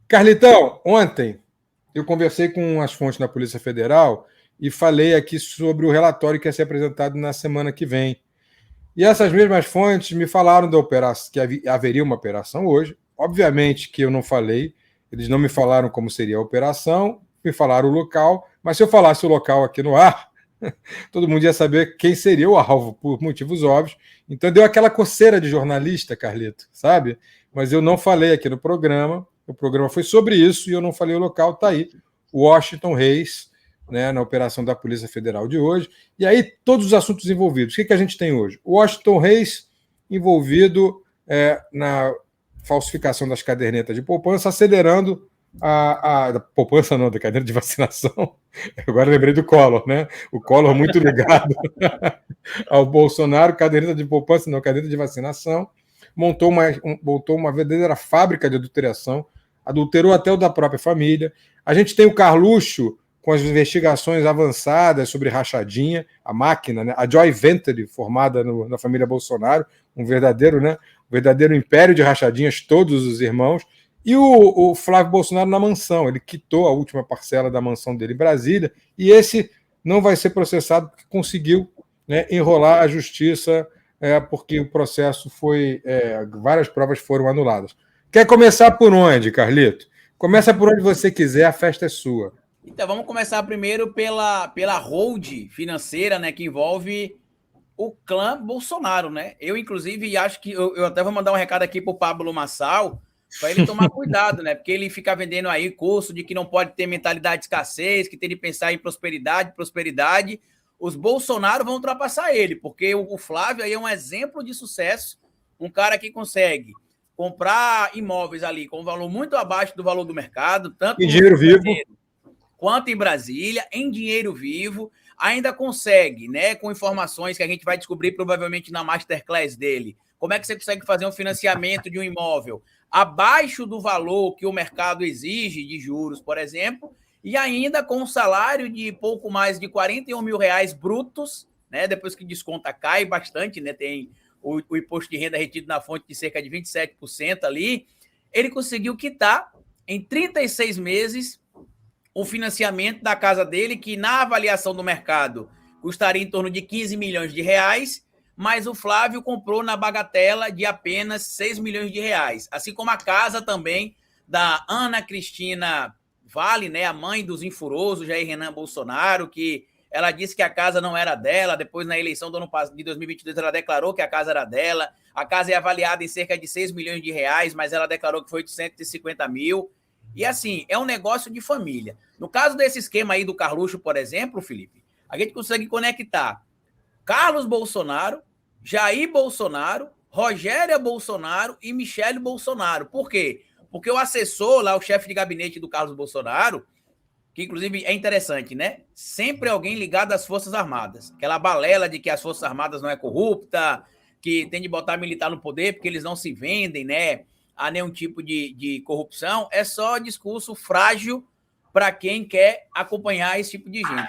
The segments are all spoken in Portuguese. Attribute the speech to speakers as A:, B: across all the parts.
A: Carlitão, ontem eu conversei com as fontes da Polícia Federal e falei aqui sobre o relatório que ia ser apresentado na semana que vem. E essas mesmas fontes me falaram da operação, que haveria uma operação hoje. Obviamente que eu não falei, eles não me falaram como seria a operação, me falaram o local, mas se eu falasse o local aqui no ar, todo mundo ia saber quem seria o alvo, por motivos óbvios. Então deu aquela coceira de jornalista, Carlito, sabe? Mas eu não falei aqui no programa, o programa foi sobre isso e eu não falei o local, tá aí. Washington Reis, né, na operação da Polícia Federal de hoje. E aí, todos os assuntos envolvidos. O que a gente tem hoje? Washington Reis envolvido na falsificação das cadernetas de poupança, acelerando da poupança não, da caderneta de vacinação. Agora lembrei do Collor, né? O Collor muito ligado ao Bolsonaro, caderneta de poupança não, caderneta de vacinação. Montou uma verdadeira fábrica de adulteração, adulterou até o da própria família. A gente tem o Carluxo com as investigações avançadas sobre rachadinha, a máquina, né? A Joy Venture, formada na família Bolsonaro, um verdadeiro império de rachadinhas, todos os irmãos, e o Flávio Bolsonaro na mansão. Ele quitou a última parcela da mansão dele em Brasília, e esse não vai ser processado porque conseguiu, né, enrolar a justiça, porque o processo foi... várias provas foram anuladas. Quer começar por onde, Carlito? Começa por onde você quiser, a festa é sua.
B: Então, vamos começar primeiro pela hold financeira, né, que envolve o clã Bolsonaro, né? Eu, inclusive, acho que eu até vou mandar um recado aqui para o Pablo Marçal, para ele tomar cuidado, né? Porque ele fica vendendo aí curso de que não pode ter mentalidade de escassez, que tem de pensar em prosperidade. Os Bolsonaro vão ultrapassar ele, porque o Flávio aí é um exemplo de sucesso, um cara que consegue comprar imóveis ali com um valor muito abaixo do valor do mercado, tanto
A: em dinheiro vivo
B: quanto em Brasília, em dinheiro vivo, ainda consegue, né, com informações que a gente vai descobrir provavelmente na masterclass dele, como é que você consegue fazer um financiamento de um imóvel abaixo do valor que o mercado exige de juros, por exemplo, e ainda com um salário de pouco mais de R$41 mil brutos, né, depois que desconta cai bastante, né, tem o imposto de renda retido na fonte de cerca de 27% ali, ele conseguiu quitar em 36 meses o financiamento da casa dele, que na avaliação do mercado custaria em torno de R$15 milhões, mas o Flávio comprou na bagatela de apenas R$6 milhões, assim como a casa também da Ana Cristina Vale, né, a mãe dos infurosos, Jair Renan Bolsonaro, que ela disse que a casa não era dela, depois na eleição do ano de 2022 ela declarou que a casa era dela, a casa é avaliada em cerca de R$6 milhões, mas ela declarou que foi de 150 mil, e assim, é um negócio de família. No caso desse esquema aí do Carluxo, por exemplo, Felipe, a gente consegue conectar Carlos Bolsonaro, Jair Bolsonaro, Rogéria Bolsonaro e Michele Bolsonaro. Por quê? Porque o assessor lá, o chefe de gabinete do Carlos Bolsonaro, que inclusive é interessante, né? Sempre alguém ligado às Forças Armadas. Aquela balela de que as Forças Armadas não é corrupta, que tem de botar militar no poder porque eles não se vendem, né, a nenhum tipo de corrupção, é só discurso frágil para quem quer acompanhar esse tipo de gente.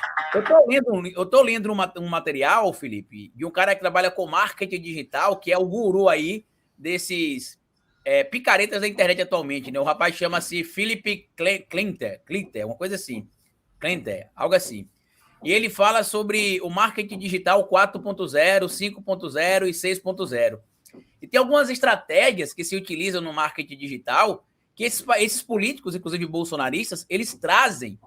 B: Eu tô lendo um material, Felipe, de um cara que trabalha com marketing digital, que é o guru aí desses picaretas da internet atualmente, né? O rapaz chama-se Philip Klinter, uma coisa assim. Klinter, algo assim. E ele fala sobre o marketing digital 4.0, 5.0 e 6.0. E tem algumas estratégias que se utilizam no marketing digital que esses políticos, inclusive bolsonaristas, eles trazem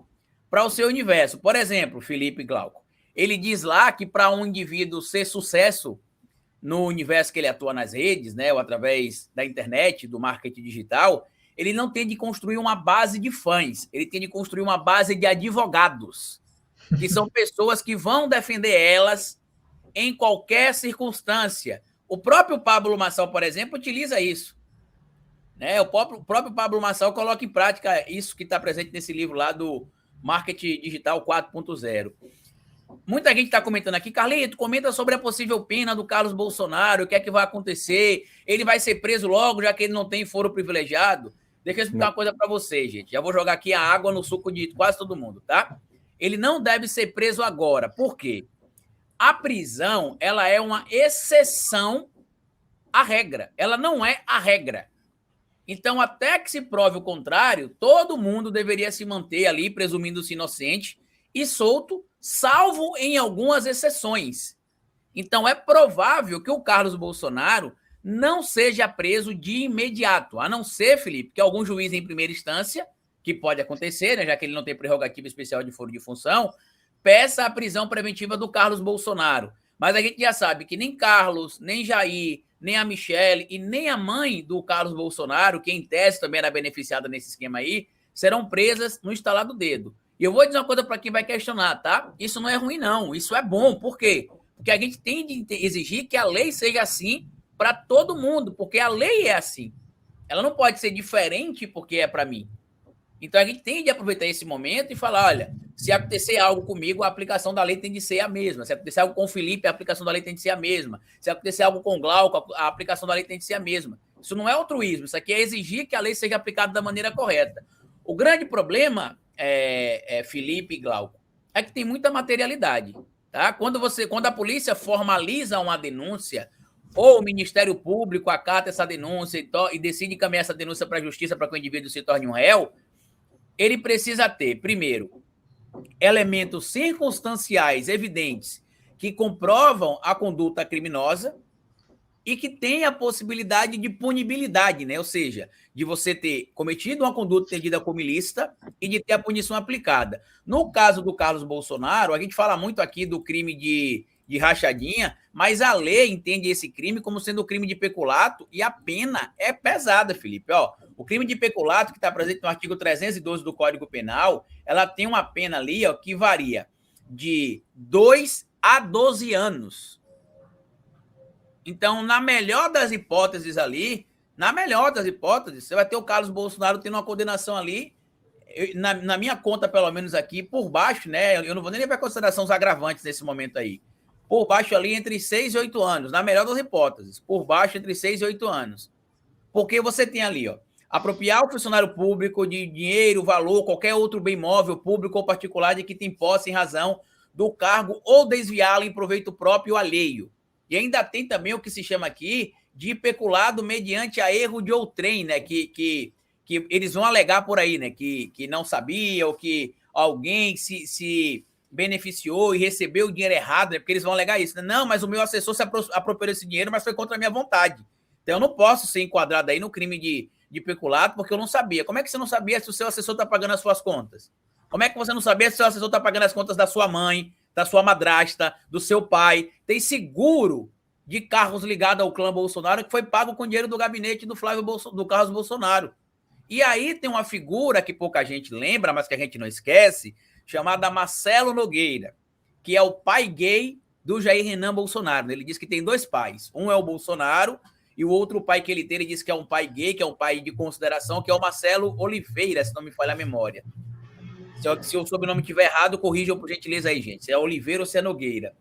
B: para o seu universo. Por exemplo, Felipe Glauco, ele diz lá que para um indivíduo ser sucesso no universo que ele atua nas redes, né, ou através da internet, do marketing digital, ele não tem de construir uma base de fãs, ele tem de construir uma base de advogados, que são pessoas que vão defender elas em qualquer circunstância. O próprio Pablo Marçal, por exemplo, utiliza isso. Né? O próprio Pablo Marçal coloca em prática isso que está presente nesse livro lá do Marketing Digital 4.0. Muita gente está comentando aqui, Carlito, comenta sobre a possível pena do Carlos Bolsonaro, o que é que vai acontecer, ele vai ser preso logo, já que ele não tem foro privilegiado. Deixa eu explicar uma coisa para vocês, gente. Já vou jogar aqui a água no suco de quase todo mundo, tá? Ele não deve ser preso agora. Por quê? A prisão, ela é uma exceção à regra. Ela não é a regra. Então, até que se prove o contrário, todo mundo deveria se manter ali, presumindo-se inocente e solto, salvo em algumas exceções. Então, é provável que o Carlos Bolsonaro não seja preso de imediato, a não ser, Felipe, que algum juiz em primeira instância, que pode acontecer, né, já que ele não tem prerrogativa especial de foro de função, peça a prisão preventiva do Carlos Bolsonaro. Mas a gente já sabe que nem Carlos, nem Jair, nem a Michelle e nem a mãe do Carlos Bolsonaro, que em tese também era beneficiada nesse esquema aí, serão presas no estalar do dedo. E eu vou dizer uma coisa para quem vai questionar, tá? Isso não é ruim, não. Isso é bom. Por quê? Porque a gente tem de exigir que a lei seja assim para todo mundo, porque a lei é assim. Ela não pode ser diferente porque é para mim. Então a gente tem de aproveitar esse momento e falar, olha, se acontecer algo comigo, a aplicação da lei tem de ser a mesma. Se acontecer algo com o Felipe, a aplicação da lei tem de ser a mesma. Se acontecer algo com o Glauco, a aplicação da lei tem de ser a mesma. Isso não é altruísmo, isso aqui é exigir que a lei seja aplicada da maneira correta. O grande problema, Felipe e Glauco, é que tem muita materialidade. Tá? Quando a polícia formaliza uma denúncia, ou o Ministério Público acata essa denúncia e decide encaminhar essa denúncia para a justiça para que o indivíduo se torne um réu, ele precisa ter, primeiro, elementos circunstanciais evidentes que comprovam a conduta criminosa e que tem a possibilidade de punibilidade, né? Ou seja, de você ter cometido uma conduta entendida como ilícita e de ter a punição aplicada. No caso do Carlos Bolsonaro, a gente fala muito aqui do crime de rachadinha, mas a lei entende esse crime como sendo crime de peculato e a pena é pesada, Felipe. Ó, o crime de peculato, que está presente no artigo 312 do Código Penal, ela tem uma pena ali, ó, que varia de 2 a 12 anos. Então, na melhor das hipóteses ali, você vai ter o Carlos Bolsonaro tendo uma condenação ali, na minha conta, pelo menos aqui, por baixo, né? Eu não vou nem levar em consideração os agravantes nesse momento aí. Por baixo ali, entre 6 e 8 anos, na melhor das hipóteses. Por baixo, entre 6 e 8 anos. Porque você tem ali, ó, apropriar o funcionário público de dinheiro, valor, qualquer outro bem móvel, público ou particular de que tem posse em razão do cargo ou desviá-lo em proveito próprio ou alheio. E ainda tem também o que se chama aqui de peculado mediante a erro de outrem, né? Que eles vão alegar por aí, né? Que não sabia ou que alguém se beneficiou e recebeu o dinheiro errado, né? Porque eles vão alegar isso. Né? Não, mas o meu assessor se apropriou desse dinheiro, mas foi contra a minha vontade. Então eu não posso ser enquadrado aí no crime de peculato porque eu não sabia. Como é que você não sabia se o seu assessor está pagando as suas contas? Como é que você não sabia se o seu assessor está pagando as contas da sua mãe, da sua madrasta, do seu pai? Tem seguro de carros ligados ao clã Bolsonaro que foi pago com dinheiro do gabinete do Carlos Bolsonaro. E aí tem uma figura que pouca gente lembra, mas que a gente não esquece, chamada Marcelo Nogueira, que é o pai gay do Jair Renan Bolsonaro. Ele diz que tem 2 pais. Um é o Bolsonaro e o outro pai que ele tem, ele diz que é um pai gay, que é um pai de consideração, que é o Marcelo Oliveira, se não me falha a memória. Se o sobrenome estiver errado, corrijam por gentileza aí, gente. Se é Oliveira ou se é Nogueira.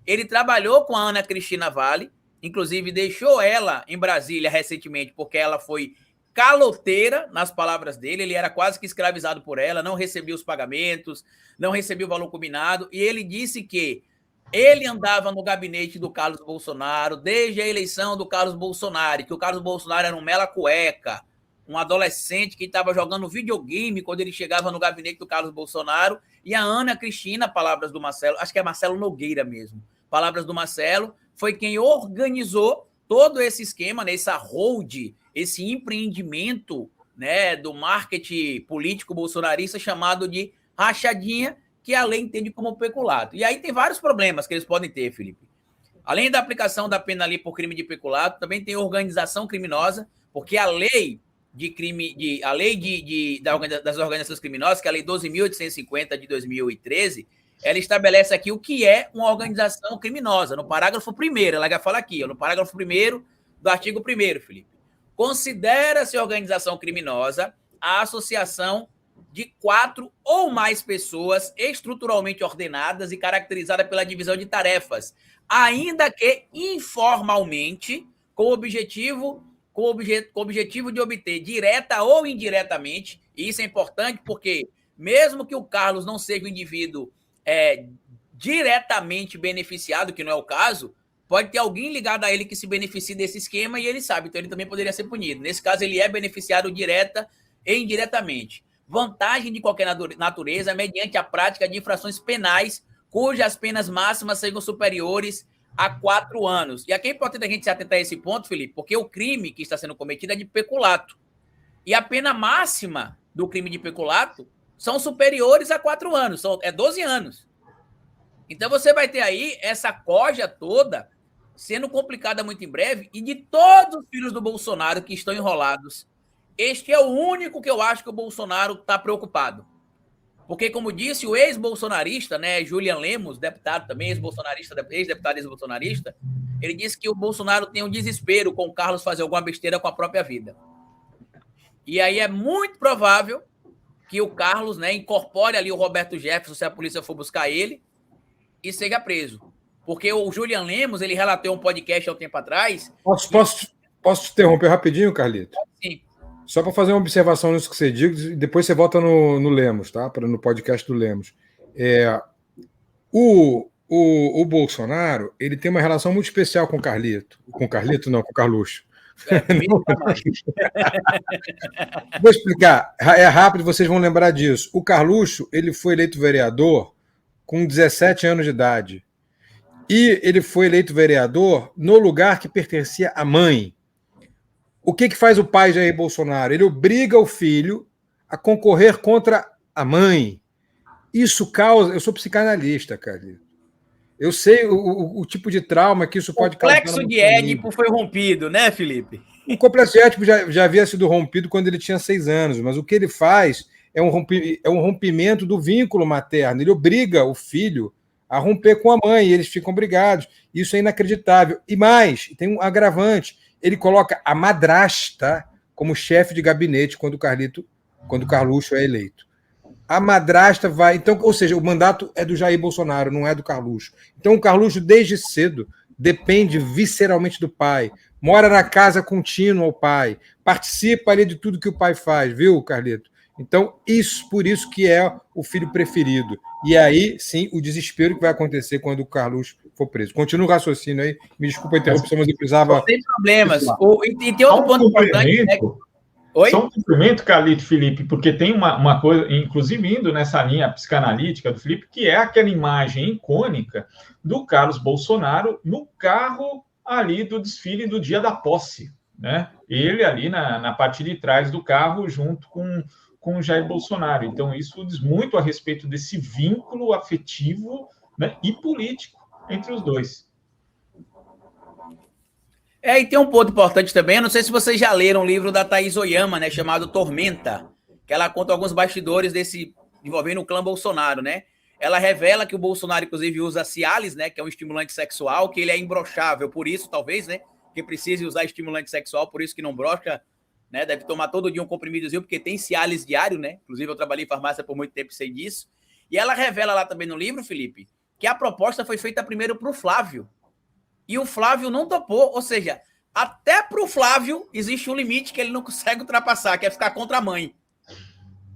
B: Ele trabalhou com a Ana Cristina Vale, inclusive deixou ela em Brasília recentemente, porque ela foi caloteira, nas palavras dele, ele era quase que escravizado por ela, não recebia os pagamentos, não recebia o valor combinado, e ele disse que ele andava no gabinete do Carlos Bolsonaro desde a eleição do Carlos Bolsonaro, que o Carlos Bolsonaro era um mela cueca, um adolescente que estava jogando videogame quando ele chegava no gabinete do Carlos Bolsonaro, e a Ana Cristina, palavras do Marcelo, acho que é Marcelo Nogueira mesmo, palavras do Marcelo, foi quem organizou todo esse esquema, né, essa hold, esse empreendimento, né, do marketing político bolsonarista chamado de rachadinha, que a lei entende como peculato. E aí tem vários problemas que eles podem ter, Felipe. Além da aplicação da pena ali por crime de peculato, também tem organização criminosa, porque a lei de crime, das organizações criminosas, que é a Lei 12.850 de 2013, ela estabelece aqui o que é uma organização criminosa. No parágrafo 1º, ela vai falar aqui, no parágrafo 1º do artigo 1º, Felipe. Considera-se organização criminosa a associação de 4 ou mais pessoas estruturalmente ordenadas e caracterizada pela divisão de tarefas, ainda que informalmente, com o objetivo de obter direta ou indiretamente, e isso é importante porque, mesmo que o Carlos não seja um indivíduo diretamente beneficiado, que não é o caso, pode ter alguém ligado a ele que se beneficie desse esquema e ele sabe, então ele também poderia ser punido. Nesse caso, ele é beneficiado direta e indiretamente. Vantagem de qualquer natureza mediante a prática de infrações penais cujas penas máximas sejam superiores a 4 anos. E aqui é importante a gente se atentar a esse ponto, Felipe, porque o crime que está sendo cometido é de peculato. E a pena máxima do crime de peculato são superiores a 4 anos, é 12 anos. Então você vai ter aí essa corja toda sendo complicada muito em breve, e de todos os filhos do Bolsonaro que estão enrolados, este é o único que eu acho que o Bolsonaro está preocupado. Porque, como disse o ex-bolsonarista, né, Julian Lemos, deputado também, ex-deputado ex-bolsonarista, ele disse que o Bolsonaro tem um desespero com o Carlos fazer alguma besteira com a própria vida. E aí é muito provável que o Carlos, né, incorpore ali o Roberto Jefferson, se a polícia for buscar ele, e seja preso. Porque o Julian Lemos, ele relatou um podcast há um tempo atrás...
A: Posso te interromper rapidinho, Carlito?
B: Sim.
A: Só para fazer uma observação nisso que você diz, e depois você volta no Lemos, tá? No podcast do Lemos. O Bolsonaro, ele tem uma relação muito especial com o Carlito. Com o Carlito, não, com o Carluxo. Vou explicar. É rápido, vocês vão lembrar disso. O Carluxo, ele foi eleito vereador com 17 anos de idade. E ele foi eleito vereador no lugar que pertencia à mãe. O que faz o pai Jair Bolsonaro? Ele obriga o filho a concorrer contra a mãe. Isso causa... Eu sou psicanalista, cara. Eu sei o tipo de trauma que isso pode causar.
B: O complexo de Édipo foi rompido, né, Felipe?
A: O complexo de Édipo já havia sido rompido quando ele tinha 6 anos, mas o que ele faz é um rompimento do vínculo materno. Ele obriga o filho a romper com a mãe, e eles ficam brigados. Isso é inacreditável. E mais, tem um agravante. Ele coloca a madrasta como chefe de gabinete quando o Carluxo é eleito. A madrasta vai... Então, ou seja, o mandato é do Jair Bolsonaro, não é do Carluxo. Então, o Carluxo, desde cedo, depende visceralmente do pai. Mora na casa contínua ao pai. Participa ali de tudo que o pai faz, viu, Carlito? Então, por isso que é o filho preferido. E aí, sim, o desespero que vai acontecer quando o Carluxo for preso. Continua o raciocínio aí. Me desculpa a interrupção, mas eu precisava...
B: Sem problemas. E tem outro ponto importante, né?
C: Oi? Só um cumprimento, Carlito, Felipe, porque tem uma coisa, inclusive indo nessa linha psicanalítica do Felipe, que é aquela imagem icônica do Carlos Bolsonaro no carro ali do desfile do dia da posse, né? Ele ali na parte de trás do carro junto com o Jair Bolsonaro. Então, isso diz muito a respeito desse vínculo afetivo, né, e político entre os dois.
B: E tem um ponto importante também, eu não sei se vocês já leram o livro da Thaís Oyama, né, chamado Tormenta, que ela conta alguns bastidores envolvendo o clã Bolsonaro, né? Ela revela que o Bolsonaro, inclusive, usa Cialis, né, que é um estimulante sexual, que ele é imbrochável, por isso, talvez, né, que precise usar estimulante sexual, por isso que não brocha, né, deve tomar todo dia um comprimidozinho, porque tem Cialis diário, né? Inclusive, eu trabalhei em farmácia por muito tempo e sei disso. E ela revela lá também no livro, Felipe, que a proposta foi feita primeiro para o Flávio. E o Flávio não topou, ou seja, até para o Flávio existe um limite que ele não consegue ultrapassar, que é ficar contra a mãe.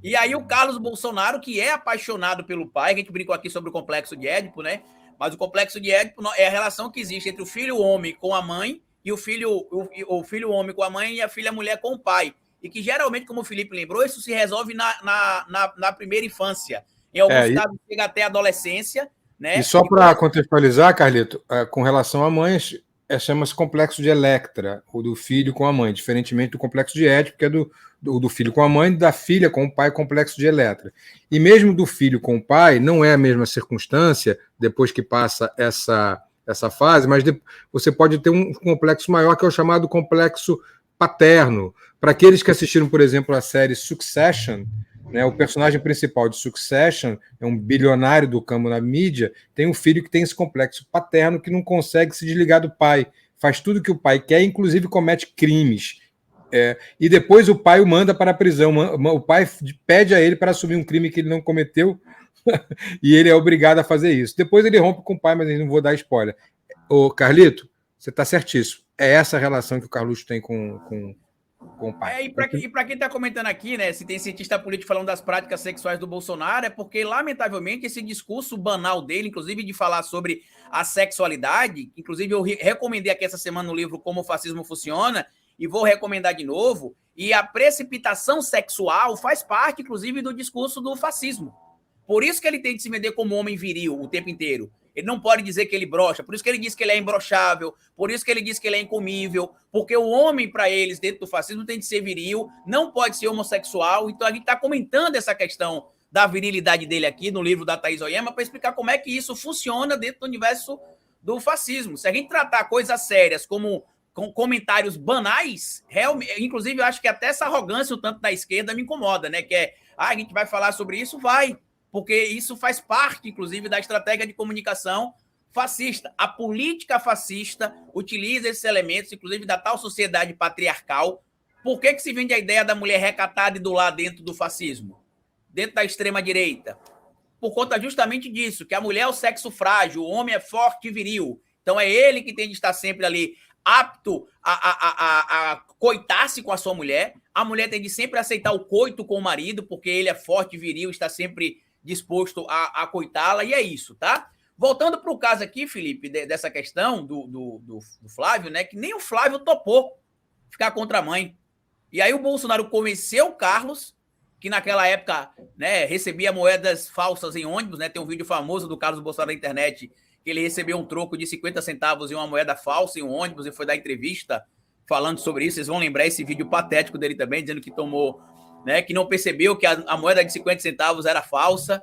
B: E aí o Carlos Bolsonaro, que é apaixonado pelo pai, que a gente brincou aqui sobre o complexo de Édipo, né? Mas o complexo de Édipo é a relação que existe entre o filho homem com a mãe e o filho homem com a mãe e a filha mulher com o pai. E que geralmente, como o Felipe lembrou, isso se resolve na primeira infância. Em alguns casos chega até a adolescência, né?
A: E só para contextualizar, Carlito, com relação a mães, chama-se complexo de Electra, o do filho com a mãe, diferentemente do complexo de Édipo, que é do filho com a mãe, da filha com o pai, complexo de Electra. E mesmo do filho com o pai, não é a mesma circunstância, depois que passa essa fase, mas você pode ter um complexo maior, que é o chamado complexo paterno. Para aqueles que assistiram, por exemplo, a série Succession, né, o personagem principal de Succession é um bilionário do campo da mídia, tem um filho que tem esse complexo paterno que não consegue se desligar do pai, faz tudo que o pai quer, inclusive comete crimes. E depois o pai o manda para a prisão. O pai pede a ele para assumir um crime que ele não cometeu e ele é obrigado a fazer isso. Depois ele rompe com o pai, mas eu não vou dar spoiler. Ô, Carlito, você está certíssimo. É essa a relação que o Carluxo tem com com o pai.
B: E para quem está comentando aqui, né, se tem cientista político falando das práticas sexuais do Bolsonaro, é porque, lamentavelmente, esse discurso banal dele, inclusive de falar sobre a sexualidade, inclusive eu recomendei aqui essa semana no livro Como o Fascismo Funciona, e vou recomendar de novo, e a precipitação sexual faz parte, inclusive, do discurso do fascismo. Por isso que ele tem de se vender como homem viril o tempo inteiro. Ele não pode dizer que ele brocha, por isso que ele diz que ele é imbrochável, por isso que ele diz que ele é incomível, porque o homem, para eles, dentro do fascismo, tem de ser viril, não pode ser homossexual. Então a gente está comentando essa questão da virilidade dele aqui no livro da Thaís Oyama para explicar como é que isso funciona dentro do universo do fascismo. Se a gente tratar coisas sérias como com comentários banais, realmente, inclusive eu acho que até essa arrogância, o tanto da esquerda, me incomoda, né? Que é, a gente vai falar sobre isso? Vai. Porque isso faz parte, inclusive, da estratégia de comunicação fascista. A política fascista utiliza esses elementos, inclusive da tal sociedade patriarcal. Por que se vende a ideia da mulher recatada e do lar dentro do fascismo? Dentro da extrema-direita? Por conta justamente disso, que a mulher é o sexo frágil, o homem é forte e viril. Então é ele que tem de estar sempre ali apto a coitar-se com a sua mulher. A mulher tem de sempre aceitar o coito com o marido, porque ele é forte e viril, está sempre disposto a coitá-la, e é isso, tá? Voltando para o caso aqui, Felipe, dessa questão do Flávio, né? Que nem o Flávio topou ficar contra a mãe. E aí o Bolsonaro convenceu o Carlos, que naquela época, né, recebia moedas falsas em ônibus, né? Tem um vídeo famoso do Carlos Bolsonaro na internet, que ele recebeu um troco de 50 centavos em uma moeda falsa em um ônibus e foi dar entrevista falando sobre isso. Vocês vão lembrar esse vídeo patético dele também, dizendo que tomou, né, que não percebeu que a moeda de 50 centavos era falsa.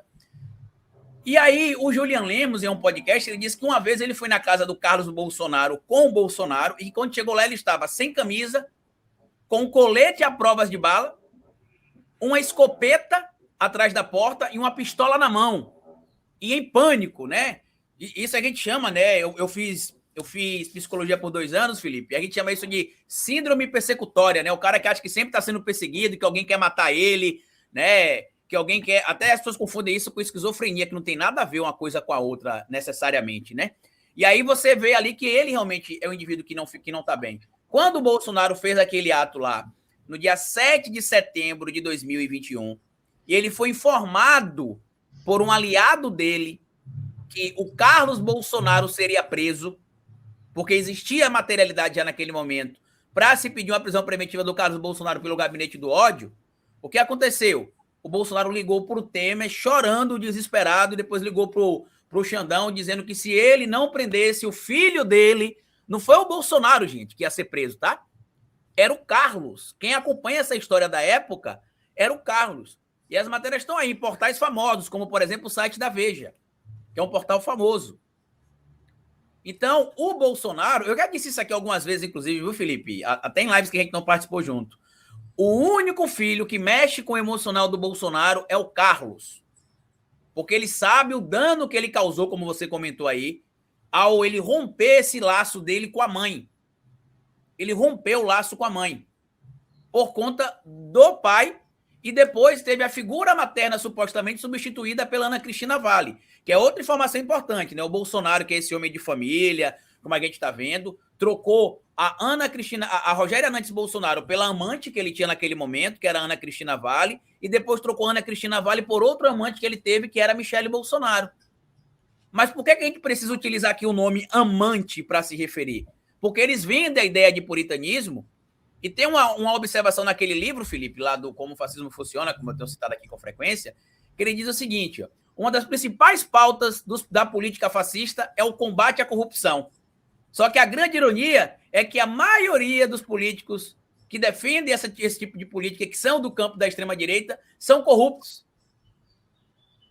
B: E aí o Julian Lemos, em um podcast, ele disse que uma vez ele foi na casa do Carlos Bolsonaro com o Bolsonaro e quando chegou lá ele estava sem camisa, com um colete à provas de bala, uma escopeta atrás da porta e uma pistola na mão. E em pânico, né? E isso a gente chama, né? Eu fiz psicologia por 2 anos, Felipe, e a gente chama isso de síndrome persecutória, né? O cara que acha que sempre está sendo perseguido, que alguém quer matar ele, né? Que alguém quer... Até as pessoas confundem isso com esquizofrenia, que não tem nada a ver uma coisa com a outra, necessariamente, né? E aí você vê ali que ele realmente é um indivíduo que não tá bem. Quando o Bolsonaro fez aquele ato lá, no dia 7 de setembro de 2021, e ele foi informado por um aliado dele que o Carlos Bolsonaro seria preso, porque existia materialidade já naquele momento, para se pedir uma prisão preventiva do Carlos Bolsonaro pelo gabinete do ódio, o que aconteceu? O Bolsonaro ligou para o Temer, chorando, desesperado, e depois ligou para o Xandão, dizendo que se ele não prendesse o filho dele, não foi o Bolsonaro, gente, que ia ser preso, tá? Era o Carlos. Quem acompanha essa história da época era o Carlos. E as matérias estão aí em portais famosos, como, por exemplo, o site da Veja, que é um portal famoso. Então, o Bolsonaro... Eu já disse isso aqui algumas vezes, inclusive, viu, Felipe? Até em lives que a gente não participou junto. O único filho que mexe com o emocional do Bolsonaro é o Carlos. Porque ele sabe o dano que ele causou, como você comentou aí, ao ele romper esse laço dele com a mãe. Ele rompeu o laço com a mãe. Por conta do pai. E depois teve a figura materna supostamente substituída pela Ana Cristina Vale, que é outra informação importante, né? O Bolsonaro, que é esse homem de família, como a gente está vendo, trocou a Rogéria Nantes Bolsonaro pela amante que ele tinha naquele momento, que era a Ana Cristina Vale, e depois trocou a Ana Cristina Vale por outro amante que ele teve, que era a Michele Bolsonaro. Mas por que a gente precisa utilizar aqui o nome amante para se referir? Porque eles vendem a ideia de puritanismo. E tem uma observação naquele livro, Felipe, lá do Como o Fascismo Funciona, como eu tenho citado aqui com frequência, que ele diz o seguinte, ó, uma das principais pautas da política fascista é o combate à corrupção. Só que a grande ironia é que a maioria dos políticos que defendem esse tipo de política, que são do campo da extrema-direita, são corruptos.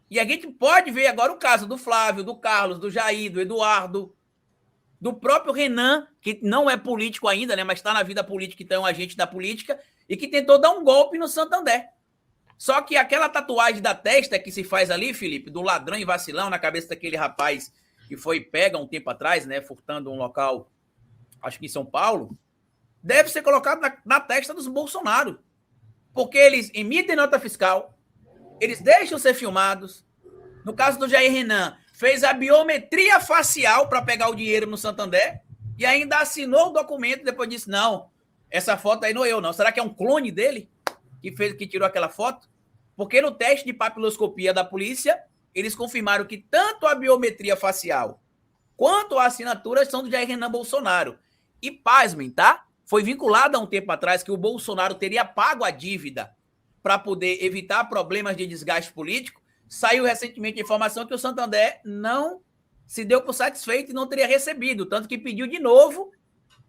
B: E a gente pode ver agora o caso do Flávio, do Carlos, do Jair, do Eduardo, do próprio Renan, que não é político ainda, né, mas está na vida política, então é um agente da política, e que tentou dar um golpe no Santander. Só que aquela tatuagem da testa que se faz ali, Felipe, do ladrão e vacilão na cabeça daquele rapaz que foi pega um tempo atrás, né, furtando um local, acho que em São Paulo, deve ser colocado na testa dos Bolsonaro. Porque eles emitem nota fiscal, eles deixam ser filmados. No caso do Jair Renan, fez a biometria facial para pegar o dinheiro no Santander e ainda assinou o documento, depois disse, não, Essa foto aí não é eu, não. Será que é um clone dele que tirou aquela foto? Porque no teste de papiloscopia da polícia, eles confirmaram que tanto a biometria facial quanto a assinatura são do Jair Renan Bolsonaro. E pasmem, tá? Foi vinculado há um tempo atrás que o Bolsonaro teria pago a dívida para poder evitar problemas de desgaste político. Saiu recentemente a informação que o Santander não se deu por satisfeito e não teria recebido, tanto que pediu de novo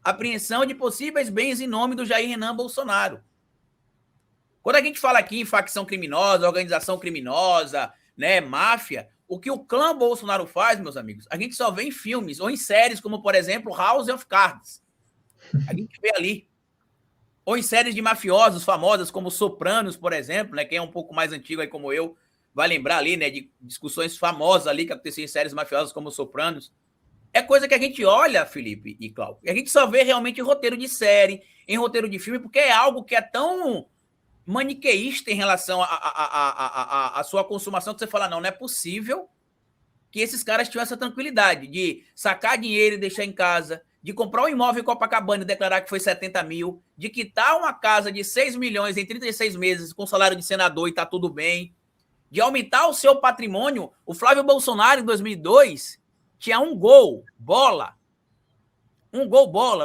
B: apreensão de possíveis bens em nome do Jair Renan Bolsonaro. Quando a gente fala aqui em facção criminosa, organização criminosa, né, máfia, o que o clã Bolsonaro faz, meus amigos, a gente só vê em filmes ou em séries como, por exemplo, House of Cards. A gente vê ali. Ou em séries de mafiosos famosas como Sopranos, por exemplo, né, quem é um pouco mais antigo aí como eu, vai lembrar ali, né, de discussões famosas ali que aconteciam em séries mafiosas como Sopranos. É coisa que a gente olha, Felipe e Cláudio, e a gente só vê realmente em roteiro de série, em roteiro de filme, porque é algo que é tão maniqueísta em relação à sua consumação que você fala, não é possível que esses caras tinham essa tranquilidade de sacar dinheiro e deixar em casa, de comprar um imóvel em Copacabana e declarar que foi 70 mil, de quitar uma casa de 6 milhões em 36 meses com salário de senador e tá tudo bem, de aumentar o seu patrimônio. O Flávio Bolsonaro, em 2002, tinha um gol bola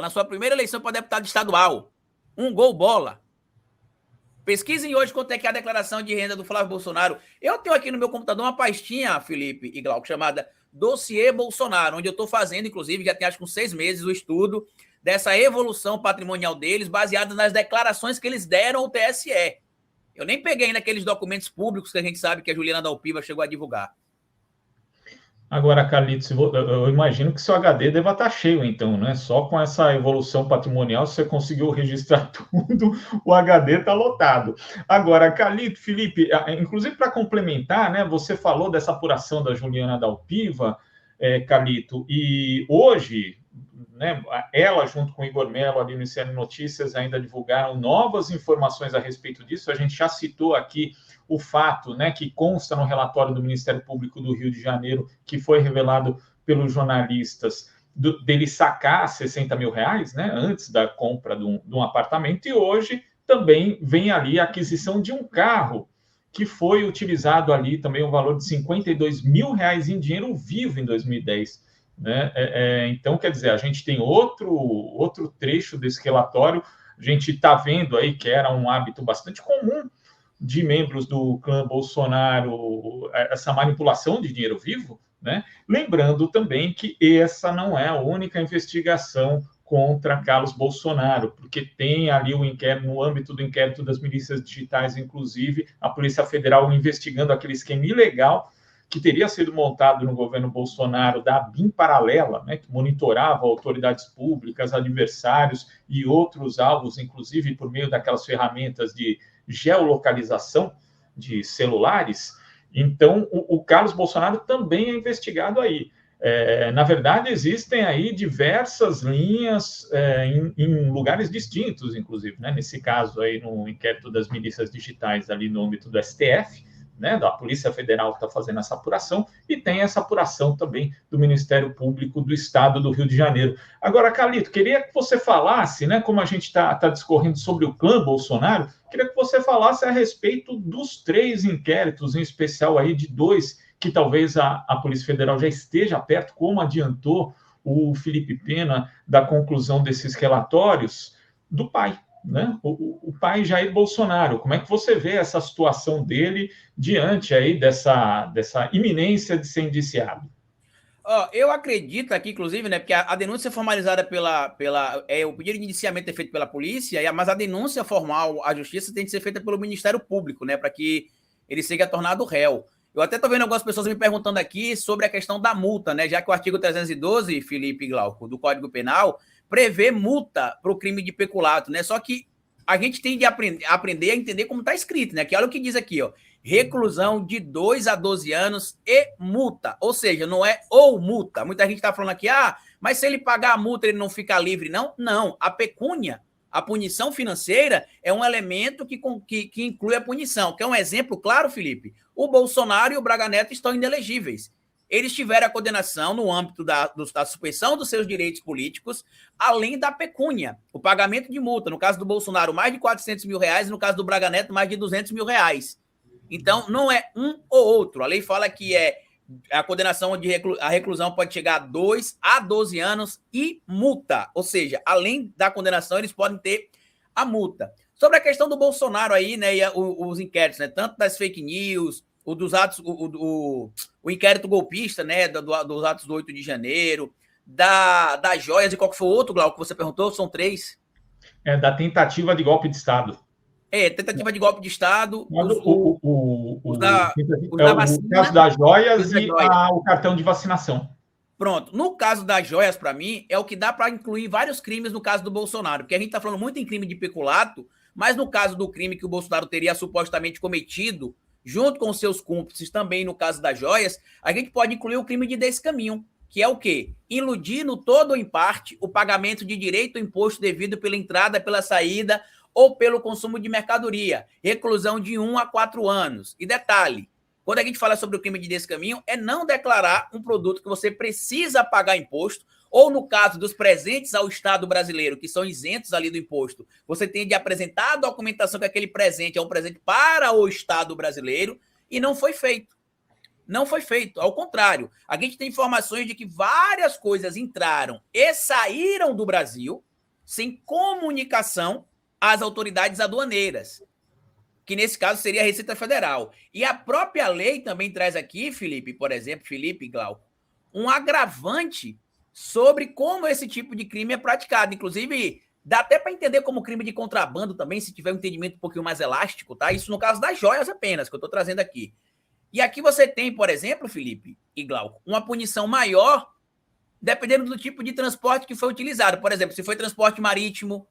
B: na sua primeira eleição para deputado estadual. Um gol bola. Pesquisem hoje quanto é que é a declaração de renda do Flávio Bolsonaro. Eu tenho aqui no meu computador uma pastinha, Felipe e Glauco, chamada Dossiê Bolsonaro, onde eu estou fazendo, inclusive, já tem acho que uns 6 meses, o estudo dessa evolução patrimonial deles, baseado nas declarações que eles deram ao TSE. Eu nem peguei ainda aqueles documentos públicos que a gente sabe que a Juliana Dalpiva chegou a divulgar.
C: Agora, Carlitos, eu imagino que seu HD deva estar cheio, então, né? Só com essa evolução patrimonial, você conseguiu registrar tudo, o HD está lotado. Agora, Carlitos, Felipe, inclusive para complementar, né? Você falou dessa apuração da Juliana Dalpiva, Carlito, e hoje, né, ela, junto com o Igor Mello, ali no ICN Notícias, ainda divulgaram novas informações a respeito disso. A gente já citou aqui o fato, né, que consta no relatório do Ministério Público do Rio de Janeiro, que foi revelado pelos jornalistas, dele sacar 60 mil reais, né, antes da compra de um apartamento, e hoje também vem ali a aquisição de um carro, que foi utilizado ali também um valor de 52 mil reais em dinheiro vivo em 2010. Né? Então, quer dizer, a gente tem outro trecho desse relatório, a gente está vendo aí que era um hábito bastante comum de membros do clã Bolsonaro, essa manipulação de dinheiro vivo, né? Lembrando também que essa não é a única investigação contra Carlos Bolsonaro, porque tem ali o inquérito, no âmbito do inquérito das milícias digitais, inclusive, a Polícia Federal investigando aquele esquema ilegal que teria sido montado no governo Bolsonaro da BIM paralela, né, que monitorava autoridades públicas, adversários e outros alvos, inclusive por meio daquelas ferramentas de geolocalização de celulares. Então, o Carlos Bolsonaro também é investigado aí. Na verdade, existem aí diversas linhas em lugares distintos, inclusive, né? Nesse caso aí, no inquérito das milícias digitais ali no âmbito do STF, né, da Polícia Federal que está fazendo essa apuração, e tem essa apuração também do Ministério Público do Estado do Rio de Janeiro. Agora, Carlito, queria que você falasse, né, como a gente está discorrendo sobre o clã Bolsonaro, queria que você falasse a respeito dos 3 inquéritos, em especial aí de 2, que talvez a Polícia Federal já esteja perto, como adiantou o Felipe Pena, da conclusão desses relatórios, do pai. Né? O pai Jair Bolsonaro, como é que você vê essa situação dele diante aí dessa iminência de ser indiciado?
B: Eu acredito aqui, inclusive, né, porque a denúncia formalizada o pedido de indiciamento é feito pela polícia, mas a denúncia formal à justiça tem que ser feita pelo Ministério Público, né, para que ele seja tornado réu. Eu até estou vendo algumas pessoas me perguntando aqui sobre a questão da multa, né, já que o artigo 312, Felipe Glauco, do Código Penal, prevê multa para o crime de peculato, né? Só que a gente tem de aprender a entender como está escrito, né? Que olha o que diz aqui, ó. Reclusão de 2 a 12 anos e multa. Ou seja, não é ou multa. Muita gente está falando aqui, mas se ele pagar a multa, ele não fica livre, não? Não. A pecúnia, a punição financeira, é um elemento que inclui a punição. Quer um exemplo claro, Felipe? O Bolsonaro e o Braga Neto estão inelegíveis. eles tiveram a condenação no âmbito da suspensão dos seus direitos políticos, além da pecúnia, o pagamento de multa. No caso do Bolsonaro, mais de 400 mil reais, e no caso do Braga Neto, mais de 200 mil reais. Então, não é um ou outro. A lei fala que a condenação a reclusão pode chegar a 2 a 12 anos e multa. Ou seja, além da condenação, eles podem ter a multa. Sobre a questão do Bolsonaro aí, né, e os inquéritos, né, tanto das fake news, o dos atos, o inquérito golpista, né, dos atos do 8 de janeiro, das joias, e qual que foi o outro, Glauco, que você perguntou? São 3.
C: Da tentativa de golpe de Estado.
B: Tentativa de golpe de Estado.
C: O caso das joias e o cartão de vacinação.
B: Pronto. No caso das joias, para mim, é o que dá para incluir vários crimes no caso do Bolsonaro, porque a gente está falando muito em crime de peculato, mas no caso do crime que o Bolsonaro teria supostamente cometido, junto com seus cúmplices também no caso das joias, a gente pode incluir o crime de descaminho, que é o quê? Iludir no todo ou em parte o pagamento de direito ou imposto devido pela entrada, pela saída ou pelo consumo de mercadoria. Reclusão de 1 a 4 anos. E detalhe, quando a gente fala sobre o crime de descaminho, é não declarar um produto que você precisa pagar imposto, ou no caso dos presentes ao Estado brasileiro, que são isentos ali do imposto, você tem de apresentar a documentação que aquele presente é um presente para o Estado brasileiro, e não foi feito. Não foi feito, ao contrário. A gente tem informações de que várias coisas entraram e saíram do Brasil sem comunicação às autoridades aduaneiras, que nesse caso seria a Receita Federal. E a própria lei também traz aqui, Felipe, por exemplo, Felipe e Glauco, um agravante sobre como esse tipo de crime é praticado. Inclusive, dá até para entender como crime de contrabando também, se tiver um entendimento um pouquinho mais elástico, tá? Isso no caso das joias apenas, que eu estou trazendo aqui. E aqui você tem, por exemplo, Felipe e Glauco, uma punição maior dependendo do tipo de transporte que foi utilizado. Por exemplo, se foi transporte marítimo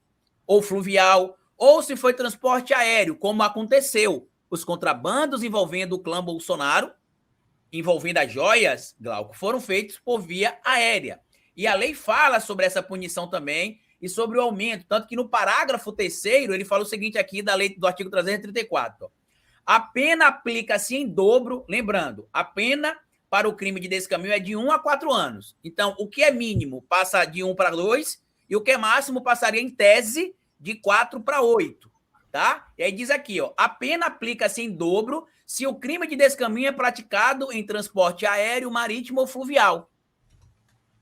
B: ou fluvial, ou se foi transporte aéreo, como aconteceu. Os contrabandos envolvendo o clã Bolsonaro, envolvendo as joias, Glauco, foram feitos por via aérea. E a lei fala sobre essa punição também e sobre o aumento, tanto que no parágrafo 3º ele fala o seguinte aqui da lei do artigo 334. A pena aplica-se em dobro, lembrando, a pena para o crime de descaminho é de 1 a 4 anos. Então, o que é mínimo passa de 1 para 2 e o que é máximo passaria em tese de 4 para 8, tá? E aí diz aqui, ó, a pena aplica-se em dobro se o crime de descaminho é praticado em transporte aéreo, marítimo ou fluvial.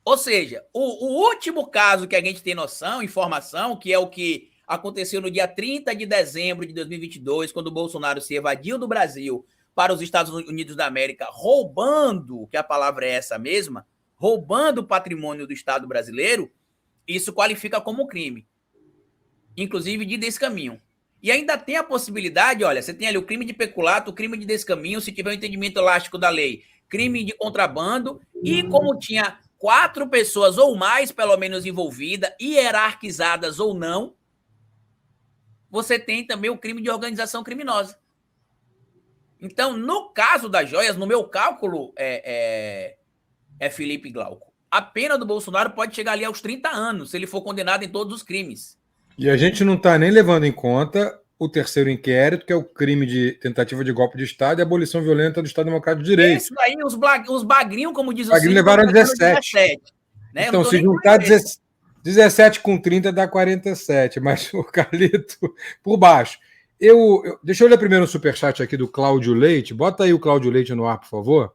B: Ou seja, o último caso que a gente tem noção, informação, que é o que aconteceu no dia 30 de dezembro de 2022, quando o Bolsonaro se evadiu do Brasil para os Estados Unidos da América, roubando, que a palavra é essa mesma, roubando o patrimônio do Estado brasileiro, isso qualifica como crime, inclusive de descaminho. E ainda tem a possibilidade, olha, você tem ali o crime de peculato, o crime de descaminho, se tiver um entendimento elástico da lei, crime de contrabando, e como tinha 4 pessoas ou mais, pelo menos, envolvidas, hierarquizadas ou não, você tem também o crime de organização criminosa. Então, no caso das joias, no meu cálculo, Felipe Glauco, a pena do Bolsonaro pode chegar ali aos 30 anos, se ele for condenado em todos os crimes.
A: E a gente não está nem levando em conta o terceiro inquérito, que é o crime de tentativa de golpe de Estado e abolição violenta do Estado Democrático de Direito.
B: Isso aí, os bagrinhos, como diz o
A: Bagrinho levaram 17. Né? Então, se juntar 17 com 30 dá 47, mas o Carlito por baixo. Deixa eu ler primeiro um superchat aqui do Cláudio Leite. Bota aí o Cláudio Leite no ar, por favor.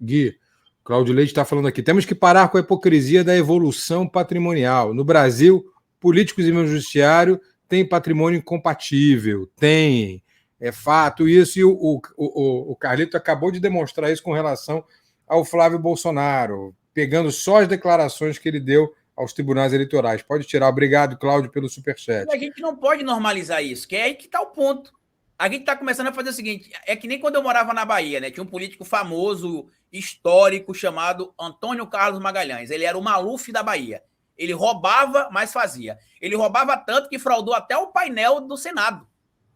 A: Gui, Cláudio Leite está falando aqui. Temos que parar com a hipocrisia da evolução patrimonial. No Brasil, políticos e meu judiciário têm patrimônio incompatível. Tem. É fato isso. E o Carlito acabou de demonstrar isso com relação ao Flávio Bolsonaro, pegando só as declarações que ele deu aos tribunais eleitorais. Pode tirar. Obrigado, Cláudio, pelo superchat.
B: E a gente não pode normalizar isso, que é aí que está o ponto. A gente está começando a fazer o seguinte, é que nem quando eu morava na Bahia, né? Tinha um político famoso, histórico, chamado Antônio Carlos Magalhães. Ele era o Maluf da Bahia. Ele roubava, mas fazia. Ele roubava tanto que fraudou até o painel do Senado.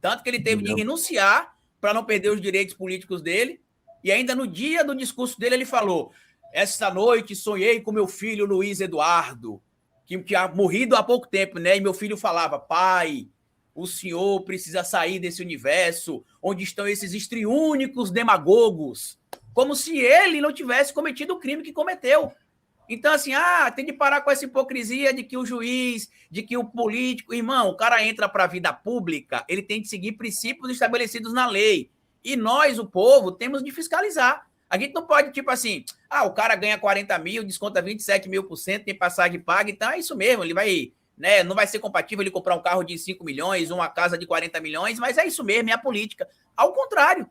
B: Tanto que ele teve de renunciar para não perder os direitos políticos dele. E ainda no dia do discurso dele, ele falou: esta noite sonhei com meu filho Luiz Eduardo, que tinha morrido há pouco tempo, né? E meu filho falava: pai, o senhor precisa sair desse universo onde estão esses histriúnicos demagogos. como se ele não tivesse cometido o crime que cometeu. Então, assim, tem de parar com essa hipocrisia de que o juiz, de que o político... Irmão, o cara entra para a vida pública, ele tem de seguir princípios estabelecidos na lei. E nós, o povo, temos de fiscalizar. A gente não pode, tipo assim, o cara ganha 40 mil, desconta 27.000%, tem passagem paga, então é isso mesmo, ele vai... Né, não vai ser compatível ele comprar um carro de 5 milhões, uma casa de 40 milhões, mas é isso mesmo, é a política. Ao contrário,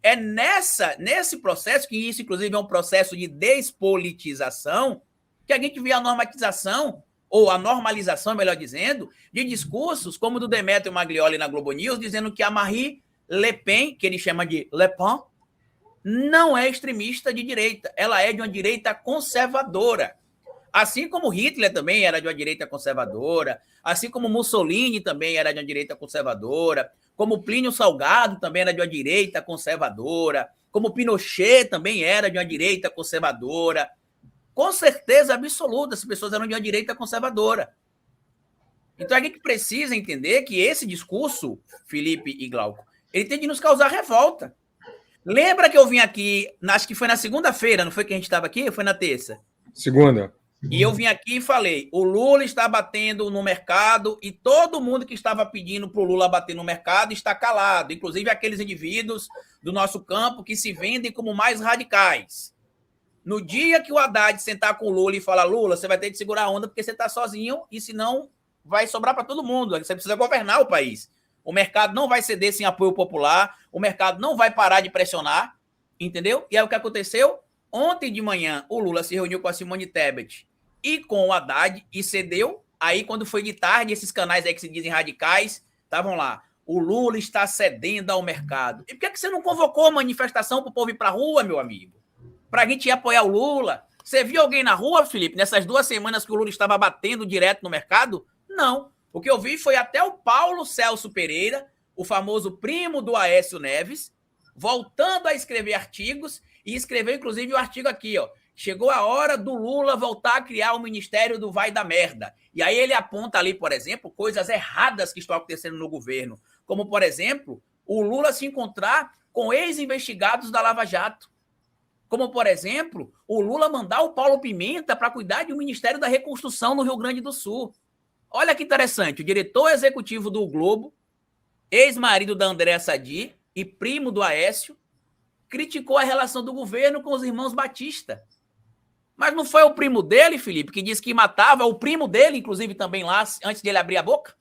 B: é nesse processo, que isso inclusive é um processo de despolitização, que a gente vê a normatização, ou a normalização, melhor dizendo, de discursos como o do Demetrio Maglioli na Globo News, dizendo que a Marine Le Pen, que ele chama de Le Pen, não é extremista de direita, ela é de uma direita conservadora. Assim como Hitler também era de uma direita conservadora, assim como Mussolini também era de uma direita conservadora, como Plínio Salgado também era de uma direita conservadora, como Pinochet também era de uma direita conservadora. Com certeza absoluta, as pessoas eram de uma direita conservadora. Então a gente precisa entender que esse discurso, Felipe e Glauco, ele tem de nos causar revolta. Lembra que eu vim aqui, acho que foi na segunda-feira, não foi que a gente estava aqui? Ou foi na terça?
A: Segunda.
B: E eu vim aqui e falei, o Lula está batendo no mercado e todo mundo que estava pedindo para o Lula bater no mercado está calado, inclusive aqueles indivíduos do nosso campo que se vendem como mais radicais. No dia que o Haddad sentar com o Lula e falar, Lula, você vai ter de segurar a onda porque você está sozinho e senão vai sobrar para todo mundo, você precisa governar o país. O mercado não vai ceder sem apoio popular, o mercado não vai parar de pressionar, entendeu? E aí o que aconteceu? Ontem de manhã o Lula se reuniu com a Simone Tebet e com o Haddad e cedeu. Aí, quando foi de tarde, esses canais aí que se dizem radicais estavam lá. O Lula está cedendo ao mercado. E por que você não convocou manifestação para o povo ir para a rua, meu amigo? Para a gente ir apoiar o Lula? Você viu alguém na rua, Felipe, nessas 2 semanas que o Lula estava batendo direto no mercado? Não. O que eu vi foi até o Paulo Celso Pereira, o famoso primo do Aécio Neves, voltando a escrever artigos e escreveu, inclusive, o artigo aqui, ó. Chegou a hora do Lula voltar a criar o Ministério do Vai da Merda. E aí ele aponta ali, por exemplo, coisas erradas que estão acontecendo no governo. Como, por exemplo, o Lula se encontrar com ex-investigados da Lava Jato. Como, por exemplo, o Lula mandar o Paulo Pimenta para cuidar do Ministério da Reconstrução no Rio Grande do Sul. Olha que interessante, o diretor executivo do Globo, ex-marido da Andréa Sadi e primo do Aécio, criticou a relação do governo com os irmãos Batista. Mas não foi o primo dele, Felipe, que disse que matava, o primo dele, inclusive, também lá, antes de ele abrir a boca?